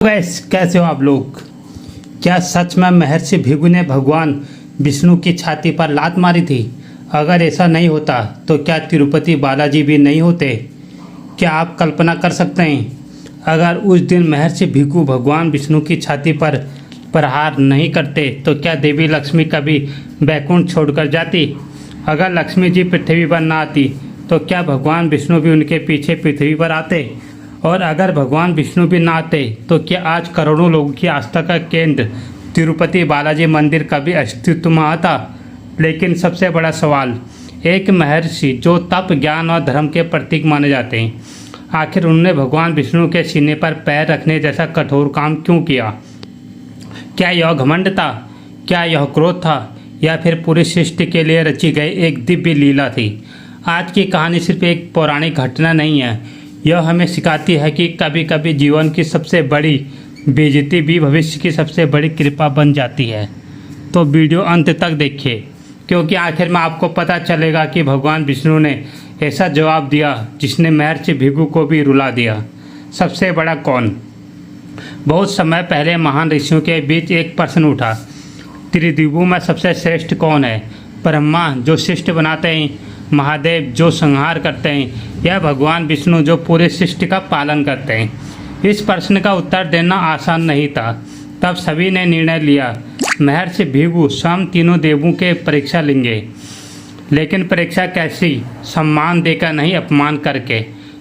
Gas कैसे हो आप लोग। क्या सच में महर्षि भृगु ने भगवान विष्णु की छाती पर लात मारी थी? अगर ऐसा नहीं होता तो क्या तिरुपति बालाजी भी नहीं होते? क्या आप कल्पना कर सकते हैं अगर उस दिन महर्षि भृगु भगवान विष्णु की छाती पर प्रहार नहीं करते तो क्या देवी लक्ष्मी कभी बैकुंठ छोड़कर जाती? अगर लक्ष्मी जी पृथ्वी पर न आती तो क्या भगवान विष्णु भी उनके पीछे पृथ्वी पर आते? और अगर भगवान विष्णु भी ना आते तो क्या आज करोड़ों लोगों की आस्था का केंद्र तिरुपति बालाजी मंदिर कभी अस्तित्व में आता? लेकिन सबसे बड़ा सवाल, एक महर्षि जो तप, ज्ञान और धर्म के प्रतीक माने जाते हैं, आखिर उन्होंने भगवान विष्णु के सीने पर पैर रखने जैसा कठोर काम क्यों किया? क्या यह घमंड था? क्या यह क्रोध था? या फिर पूरी सृष्टि के लिए रची गई एक दिव्य लीला थी? आज की कहानी सिर्फ एक पौराणिक घटना नहीं है, यह हमें सिखाती है कि कभी कभी जीवन की सबसे बड़ी बेइज्जती भी भविष्य की सबसे बड़ी कृपा बन जाती है। तो वीडियो अंत तक देखिए, क्योंकि आखिर में आपको पता चलेगा कि भगवान विष्णु ने ऐसा जवाब दिया जिसने महर्षि भृगु को भी रुला दिया। सबसे बड़ा कौन? बहुत समय पहले महान ऋषियों के बीच एक प्रश्न उठा, त्रिदिवों में सबसे श्रेष्ठ कौन है? ब्रह्मा जो सृष्टि बनाते हैं, महादेव जो संहार करते हैं, या भगवान विष्णु जो पूरे सृष्टि का पालन करते हैं? इस प्रश्न का उत्तर देना आसान नहीं था। तब सभी ने निर्णय लिया, महर्षि भृगु स्वयं तीनों देवों के परीक्षा लेंगे। लेकिन परीक्षा कैसी? सम्मान देकर नहीं, अपमान करके।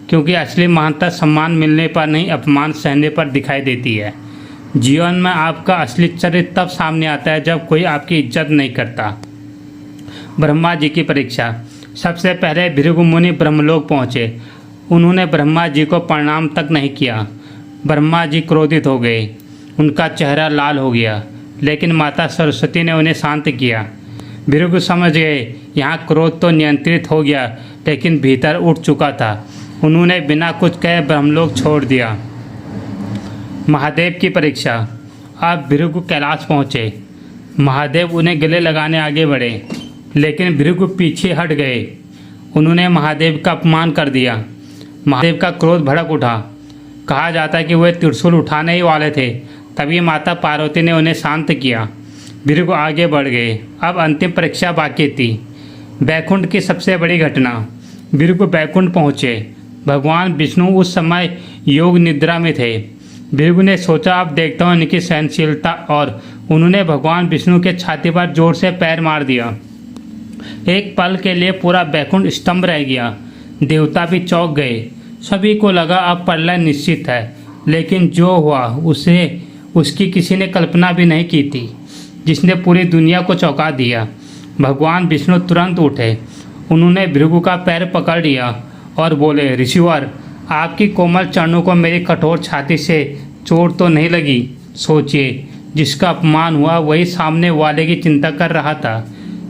क्योंकि असली महानता सम्मान मिलने पर नहीं, अपमान सहने पर दिखाई देती है। जीवन में आपका असली चरित्र तब सामने आता है जब कोई आपकी इज्जत नहीं करता। ब्रह्मा जी की परीक्षा। सबसे पहले भृगु मुनि ब्रह्मलोक पहुँचे। उन्होंने ब्रह्मा जी को प्रणाम तक नहीं किया। ब्रह्मा जी क्रोधित हो गए, उनका चेहरा लाल हो गया। लेकिन माता सरस्वती ने उन्हें शांत किया। भृगु समझ गए यहाँ क्रोध तो नियंत्रित हो गया, लेकिन भीतर उठ चुका था। उन्होंने बिना कुछ कहे ब्रह्मलोक छोड़ दिया। महादेव की परीक्षा। अब भृगु कैलाश पहुँचे। महादेव उन्हें गले लगाने आगे बढ़े, लेकिन भृगु पीछे हट गए। उन्होंने महादेव का अपमान कर दिया। महादेव का क्रोध भड़क उठा। कहा जाता है कि वे त्रिशूल उठाने ही वाले थे, तभी माता पार्वती ने उन्हें शांत किया। भृगु आगे बढ़ गए। अब अंतिम परीक्षा बाकी थी, बैकुंठ की सबसे बड़ी घटना। भृगु बैकुंठ पहुँचे। भगवान विष्णु उस समय योग निद्रा में थे। भृगु ने सोचा, अब देखता हूँ इनकी सहनशीलता, और उन्होंने भगवान विष्णु के छाती पर जोर से पैर मार दिया। एक पल के लिए पूरा बैकुंठ स्तंभ रह गया। देवता भी चौंक गए। सभी को लगा अब प्रलय निश्चित है। लेकिन जो हुआ उसे उसकी किसी ने कल्पना भी नहीं की थी, जिसने पूरी दुनिया को चौंका दिया। भगवान विष्णु तुरंत उठे। उन्होंने भृगु का पैर पकड़ लिया और बोले, ऋषिवर, आपकी कोमल चरणों को मेरी कठोर छाती से चोट तो नहीं लगी? सोचिए, जिसका अपमान हुआ वही सामने वाले की चिंता कर रहा था।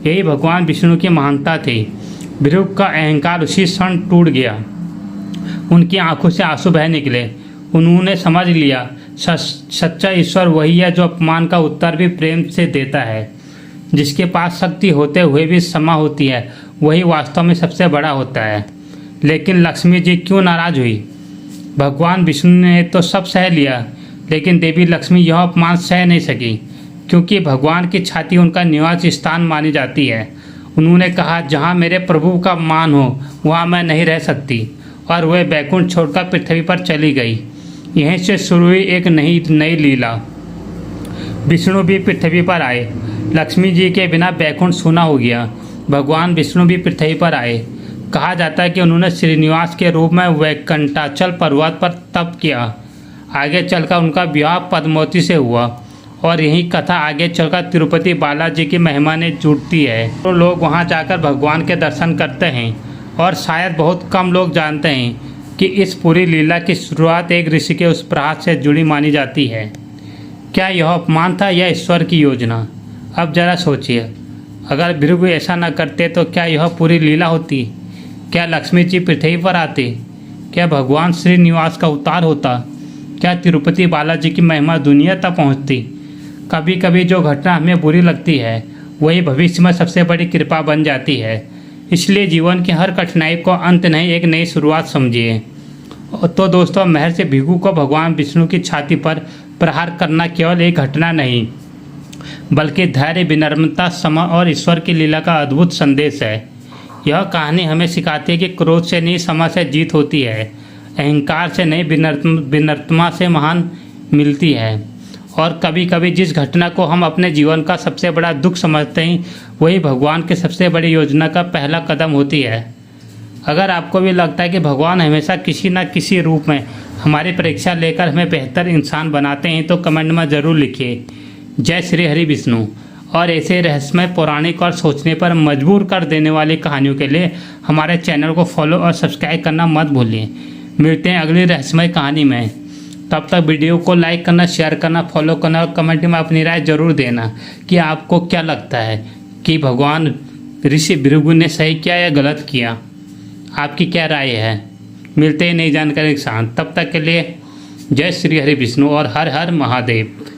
यही भगवान विष्णु की महानता थी। भृगु का अहंकार उसी क्षण टूट गया। उनकी आंखों से आंसू बह निकले। उन्होंने समझ लिया, सच्चा ईश्वर वही है जो अपमान का उत्तर भी प्रेम से देता है। जिसके पास शक्ति होते हुए भी क्षमा होती है, वही वास्तव में सबसे बड़ा होता है। लेकिन लक्ष्मी जी क्यों नाराज हुई? भगवान विष्णु ने तो सब सह लिया, लेकिन देवी लक्ष्मी यह अपमान सह नहीं सकी, क्योंकि भगवान की छाती उनका निवास स्थान मानी जाती है। उन्होंने कहा, जहाँ मेरे प्रभु का मान हो वहाँ मैं नहीं रह सकती, और वह बैकुंठ छोड़कर पृथ्वी पर चली गई। यहीं से शुरू हुई एक नई लीला। विष्णु भी पृथ्वी पर आए। लक्ष्मी जी के बिना बैकुंठ सूना हो गया। भगवान विष्णु भी पृथ्वी पर आए। कहा जाता है कि उन्होंने श्रीनिवास के रूप में वैकुंठाचल पर्वत पर तप किया। आगे चलकर उनका विवाह पद्मावती से हुआ, और यही कथा आगे चलकर तिरुपति बालाजी की महिमा ने जुड़ती है। तो लोग वहां जाकर भगवान के दर्शन करते हैं, और शायद बहुत कम लोग जानते हैं कि इस पूरी लीला की शुरुआत एक ऋषि के उस प्रहार से जुड़ी मानी जाती है। क्या यह अपमान था या ईश्वर की योजना? अब जरा सोचिए, अगर भृगु ऐसा न करते तो क्या यह पूरी लीला होती? क्या लक्ष्मी जी पृथ्वी पर आती? क्या भगवान श्रीनिवास का अवतार होता? क्या तिरुपति बालाजी की महिमा दुनिया तक पहुँचती? कभी कभी जो घटना हमें बुरी लगती है वही भविष्य में सबसे बड़ी कृपा बन जाती है। इसलिए जीवन की हर कठिनाई को अंत नहीं, एक नई शुरुआत समझिए। तो दोस्तों, महर्षि भृगु को भगवान विष्णु की छाती पर प्रहार करना केवल एक घटना नहीं, बल्कि धैर्य, विनम्रता, क्षमा और ईश्वर की लीला का अद्भुत संदेश है। यह कहानी हमें सिखाती है कि क्रोध से नहीं, क्षमा से जीत होती है, अहंकार से नहीं, विनम्रता से महान मिलती है। और कभी कभी जिस घटना को हम अपने जीवन का सबसे बड़ा दुख समझते हैं, वही भगवान के सबसे बड़ी योजना का पहला कदम होती है। अगर आपको भी लगता है कि भगवान हमेशा किसी न किसी रूप में हमारी परीक्षा लेकर हमें बेहतर इंसान बनाते हैं, तो कमेंट में ज़रूर लिखिए। जय श्री हरि विष्णु। और ऐसे रहस्यमय, पौराणिक और सोचने पर मजबूर कर देने वाली कहानियों के लिए हमारे चैनल को फॉलो और सब्सक्राइब करना मत भूलिए। मिलते हैं अगली रहस्यमय कहानी में। तब तक वीडियो को लाइक करना, शेयर करना, फॉलो करना और कमेंट में अपनी राय जरूर देना कि आपको क्या लगता है कि भगवान ऋषि भृगु ने सही किया या गलत किया। आपकी क्या राय है। मिलते हैं नई जानकारी के साथ। तब तक के लिए जय श्री हरि विष्णु और हर हर महादेव।